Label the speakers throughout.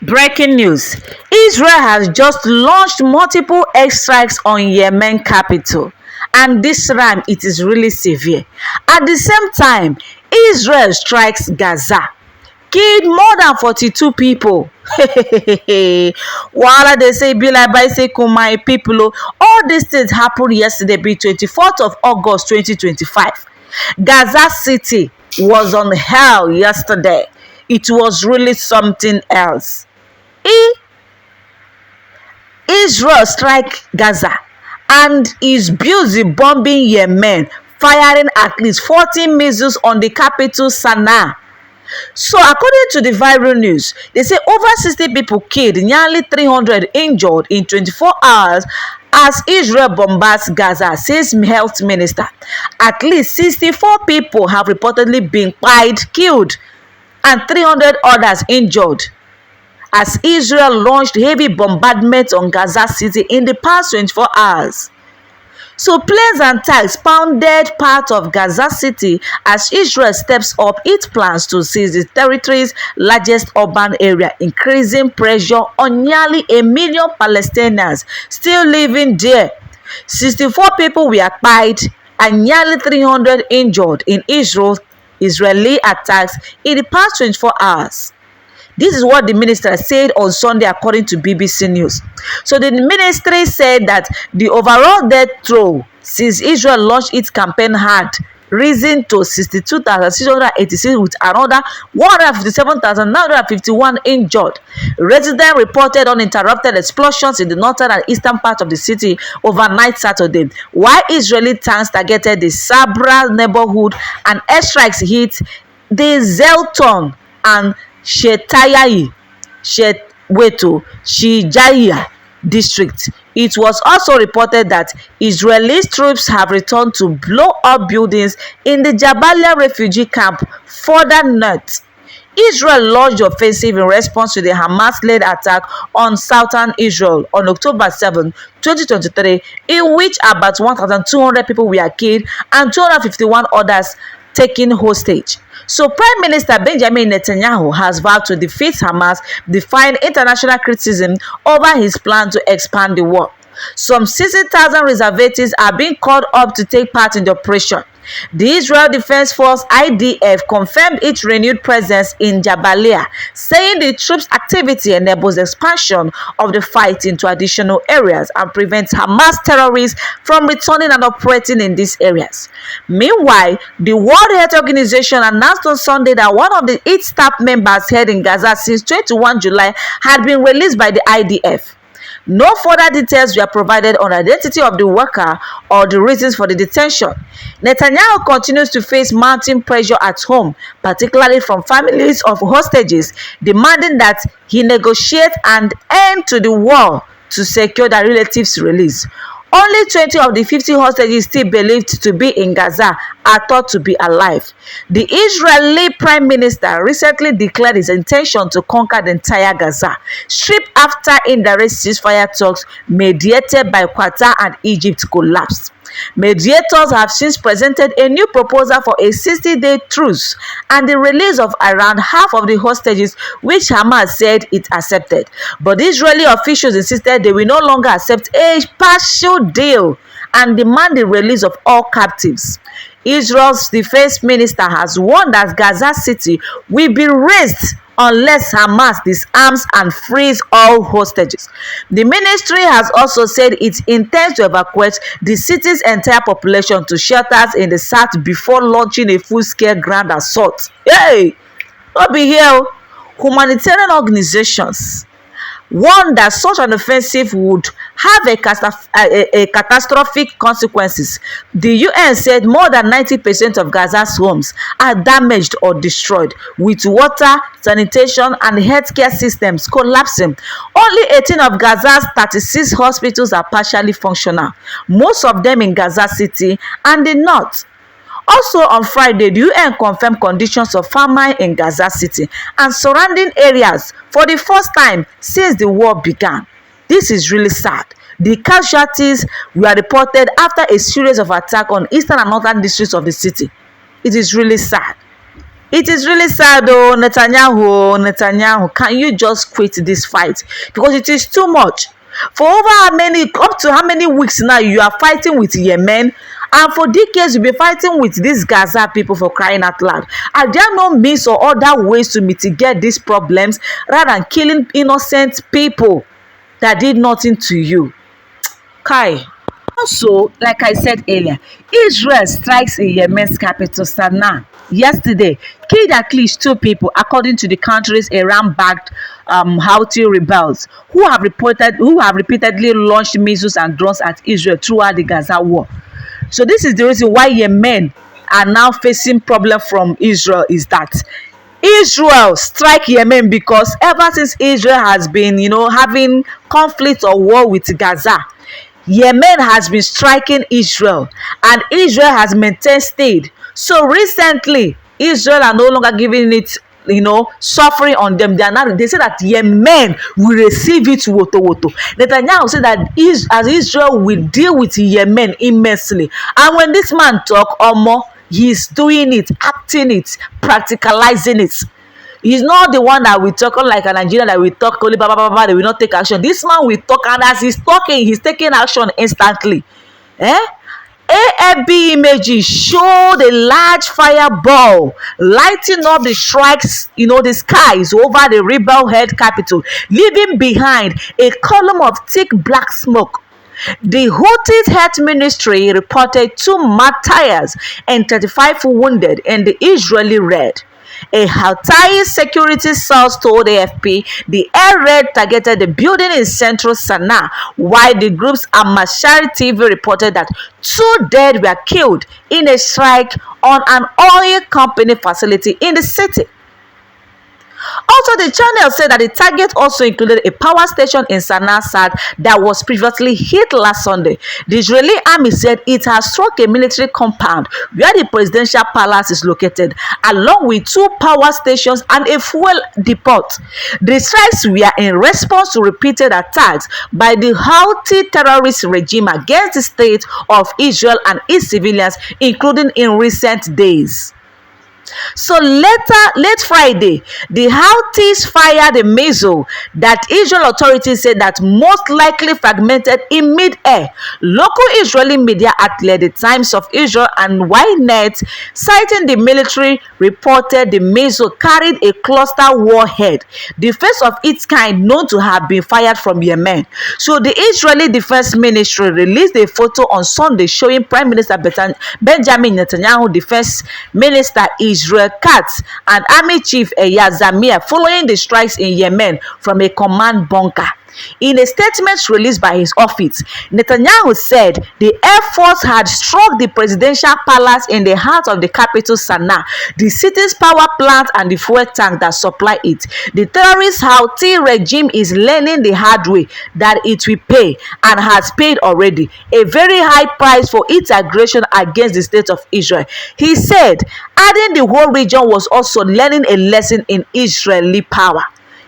Speaker 1: Breaking news: Israel has just launched multiple airstrikes on Yemen capital, and this time it is really severe. At the same time, Israel strikes Gaza, killed more than 42 people. While they say be like bicycle my people. All these things happened yesterday, be 24th of August 2025. Gaza City was on hell yesterday. It was really something else. Israel strike Gaza and is busy bombing Yemen, firing at least 40 missiles on the capital Sana'a. So according to the viral news, they say over 60 people killed, nearly 300 injured in 24 hours as Israel bombards Gaza, says health minister. At least 64 people have reportedly been killed and 300 others injured as Israel launched heavy bombardment on Gaza City in the past 24 hours. So planes and tanks pounded part of Gaza City as Israel steps up its plans to seize the territory's largest urban area, increasing pressure on nearly 1 million Palestinians still living there. 64 people were killed and nearly 300 injured in Israeli attacks in the past 24 hours. This is what the minister said on Sunday, according to BBC News. So the ministry said that the overall death toll since Israel launched its campaign had risen to 62,686 with another 157,951 injured. Residents reported uninterrupted explosions in the northern and eastern part of the city overnight Saturday, while Israeli tanks targeted the Sabra neighborhood and airstrikes hit the Zeyton and 𝐤𝐿𝐫𝐚𝐤𝐤 district. It was also reported that Israeli troops have returned to blow up buildings in the Jabalia refugee camp further north. Israel launched offensive in response to the Hamas-led attack on southern Israel on October 7, 2023, in which about 1,200 people were killed and 251 others taken hostage. So Prime Minister Benjamin Netanyahu has vowed to defeat Hamas, defying international criticism over his plan to expand the war. Some 60,000 reservists are being called up to take part in the operation. The Israel Defense Force (IDF) confirmed its renewed presence in Jabalia, saying the troops' activity enables expansion of the fight into additional areas and prevents Hamas terrorists from returning and operating in these areas. Meanwhile, the World Health Organization announced on Sunday that one of its staff members held in Gaza since 21 July had been released by the IDF. No further details were provided on the identity of the worker or the reasons for the detention. Netanyahu continues to face mounting pressure at home, particularly from families of hostages, demanding that he negotiate an end to the war to secure their relatives' release. Only 20 of the 50 hostages still believed to be in Gaza are thought to be alive. The Israeli Prime Minister recently declared his intention to conquer the entire Gaza Strip after indirect ceasefire talks mediated by Qatar and Egypt collapsed. Mediators have since presented a new proposal for a 60-day truce and the release of around half of the hostages, which Hamas said it accepted. But Israeli officials insisted they will no longer accept a partial deal and demand the release of all captives. Israel's defense minister has warned that Gaza City will be razed unless Hamas disarms and frees all hostages. The ministry has also said it intends to evacuate the city's entire population to shelters in the south before launching a full-scale ground assault. Hey, not be here. Humanitarian organizations warned that such an offensive would have a catastrophic consequences. The UN said more than 90% of Gaza's homes are damaged or destroyed, with water, sanitation, and healthcare systems collapsing. Only 18 of Gaza's 36 hospitals are partially functional, most of them in Gaza City and the north. Also on Friday, the UN confirmed conditions of famine in Gaza City and surrounding areas for the first time since the war began. This is really sad. The casualties were reported after a series of attacks on eastern and northern districts of the city. It is really sad. It is really sad, oh, Netanyahu, can you just quit this fight? Because it is too much. For over up to how many weeks now you are fighting with Yemen, and for decades you'll be fighting with these Gaza people, for crying out loud. Are there no means or other ways to mitigate these problems rather than killing innocent people that did nothing to you? Kai. Also, like I said earlier, Israel strikes in Yemen's capital, Sana'a. Yesterday, killed at least 2 people, according to the country's Iran-backed Houthi rebels, who have repeatedly launched missiles and drones at Israel throughout the Gaza war. So this is the reason why Yemen are now facing problem from Israel, is that Israel strike Yemen because ever since Israel has been, having conflict or war with Gaza, Yemen has been striking Israel, and Israel has maintained stayed. So recently, Israel are no longer giving it, suffering on them. They say that Yemen will receive it woto. Netanyahu said that as Israel will deal with Yemen immensely. And when this man talk, he's doing it, acting it, practicalizing it. He's not the one that will talk like a Nigerian that will talk only they will not take action. This man will talk, and as he's talking, he's taking action instantly. AFB images show the large fireball lighting up the strikes, the skies over the rebel-held capital, leaving behind a column of thick black smoke. The Houthi Health Ministry reported 2 martyrs and 35 wounded in the Israeli raid. A Houthi security source told AFP the air raid targeted the building in central Sana'a, while the group's Al-Mashari TV reported that 2 dead were killed in a strike on an oil company facility in the city. Also, the channel said that the target also included a power station in Sana'a South that was previously hit last Sunday. The Israeli army said it has struck a military compound where the presidential palace is located, along with 2 power stations and a fuel depot. The strikes were in response to repeated attacks by the Houthi terrorist regime against the state of Israel and its civilians, including in recent days. So late Friday, the Houthis fired a missile that Israel authorities said that most likely fragmented in mid-air. Local Israeli media outlet The Times of Israel and Ynet, citing the military, reported the missile carried a cluster warhead, the first of its kind known to have been fired from Yemen. So the Israeli Defense Ministry released a photo on Sunday showing Prime Minister Benjamin Netanyahu, Defense Minister Israel Katz, and Army Chief Eyal Zamir following the strikes in Yemen from a command bunker. In a statement released by his office, Netanyahu said the Air Force had struck the presidential palace in the heart of the capital Sana'a, the city's power plant and the fuel tank that supply it. The terrorist Houthi regime is learning the hard way that it will pay, and has paid already, a very high price for its aggression against the state of Israel. He said, adding the whole region was also learning a lesson in Israeli power.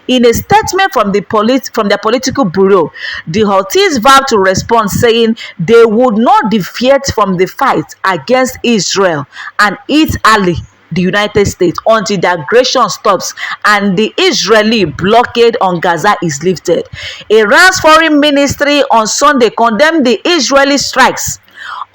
Speaker 1: In a statement from their political bureau, the Houthis vowed to respond, saying they would not deviate from the fight against Israel and its ally, the United States, until the aggression stops and the Israeli blockade on Gaza is lifted. Iran's foreign ministry on Sunday condemned the Israeli strikes.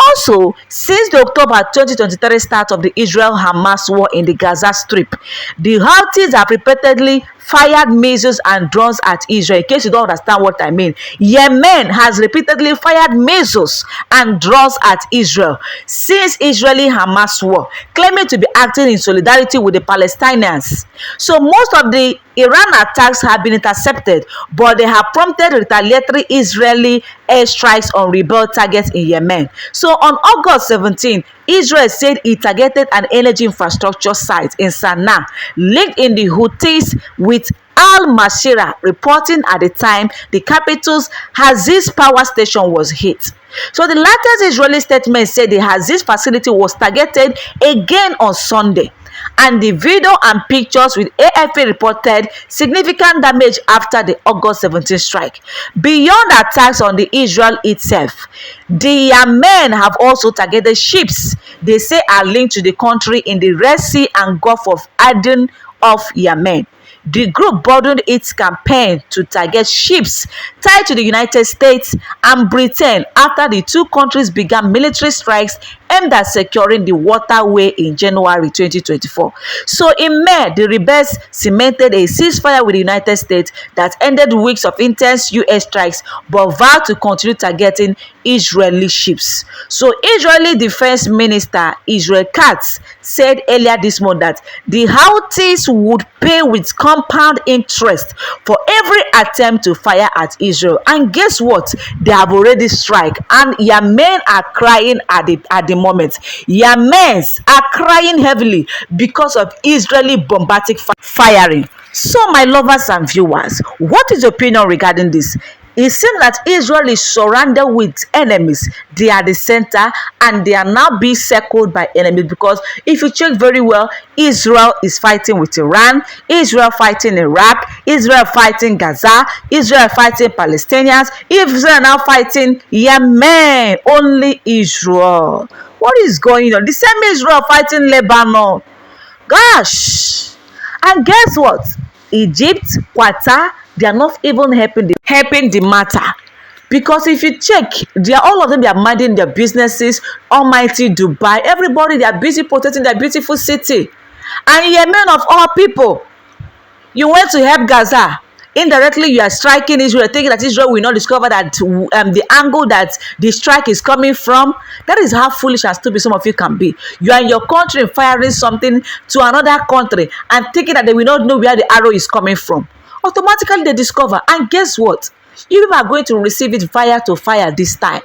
Speaker 1: Also, since the October 2023 start of the Israel-Hamas war in the Gaza Strip, the Houthis have repeatedly fired missiles and drones at Israel. In case you don't understand what I mean, Yemen has repeatedly fired missiles and drones at Israel since Israeli-Hamas war, claiming to be acting in solidarity with the Palestinians. So most of the Iran attacks have been intercepted, but they have prompted retaliatory Israeli airstrikes on rebel targets in Yemen. So on August 17, Israel said it targeted an energy infrastructure site in Sana'a, linked in the Houthis with Al-Mashira, reporting at the time the capital's Aziz power station was hit. So the latest Israeli statement said the Aziz facility was targeted again on Sunday. and the video and pictures with AFP reported significant damage after the August 17 strike. Beyond attacks on the Israel itself, the Yemen have also targeted ships they say are linked to the country in the Red Sea and Gulf of Aden of Yemen. The group broadened its campaign to target ships tied to the United States and Britain after the two countries began military strikes aimed at securing the waterway in January 2024. So in May, the rebels cemented a ceasefire with the United States that ended weeks of intense US strikes but vowed to continue targeting Israeli ships. So Israeli Defense Minister Israel Katz said earlier this month that the Houthis would pay with compound interest for every attempt to fire at Israel. And guess what? They have already struck, and Yemen are crying at the moment. Yemens are crying heavily because of Israeli bombastic firing. So my lovers and viewers, what is your opinion regarding this? It seems that Israel is surrounded with enemies. They are the center and they are now being circled by enemies, because if you check very well, Israel is fighting with Iran, Israel fighting Iraq, Israel fighting Gaza, Israel fighting Palestinians, Israel now fighting Yemen. Only Israel. What is going on? The same Israel fighting Lebanon. Gosh. And guess what? Egypt, Qatar, they are not even helping the matter, because if you check, all of them, they are minding their businesses. Almighty Dubai, everybody, they are busy protecting their beautiful city. And Yemen of all people, you went to help Gaza. Indirectly, you are striking Israel, thinking that Israel will not discover that the angle that the strike is coming from. That is how foolish and stupid some of you can be. You are in your country firing something to another country and thinking that they will not know where the arrow is coming from. Automatically, they discover. And guess what? You are going to receive it fire to fire this time.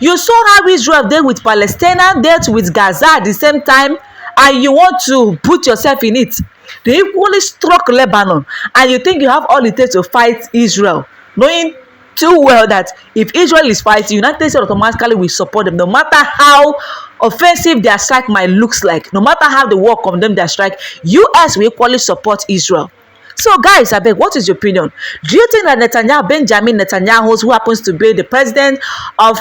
Speaker 1: You saw how Israel dealt with Palestine, dealt with Gaza at the same time, and you want to put yourself in it. They equally struck Lebanon, and you think you have all it takes to fight Israel, knowing too well that if Israel is fighting, United States automatically will support them, no matter how offensive their strike might look like, no matter how the world condemn their strike. US will equally support Israel. So guys, I beg, what is your opinion? Do you think that Benjamin Netanyahu, who happens to be the president of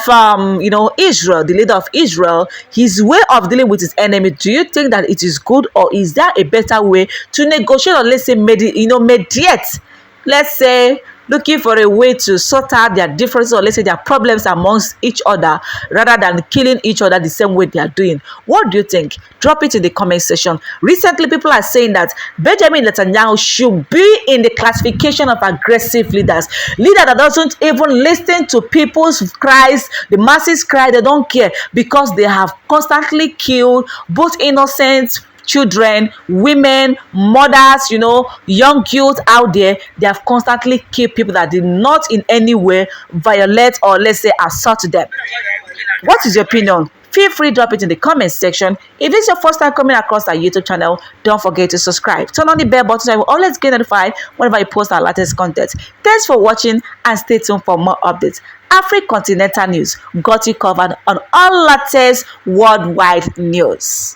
Speaker 1: Israel, the leader of Israel, his way of dealing with his enemy, do you think that it is good, or is there a better way to negotiate, or let's say mediate, let's say, looking for a way to sort out their differences, or let's say their problems amongst each other, rather than killing each other the same way they are doing? What do you think? Drop it in the comment section. Recently, people are saying that Benjamin Netanyahu should be in the classification of aggressive leaders. Leader that doesn't even listen to people's cries, the masses cry, they don't care, because they have constantly killed both innocent children, women, mothers, young youth out there. They have constantly killed people that did not in any way violate or let's say assault them. What is your opinion? Feel free to drop it in the comment section. If this is your first time coming across our YouTube channel, don't forget to subscribe. Turn on the bell button so you will always get notified whenever I post our latest content. Thanks for watching and stay tuned for more updates. Afric-continental news got you covered on all latest worldwide news.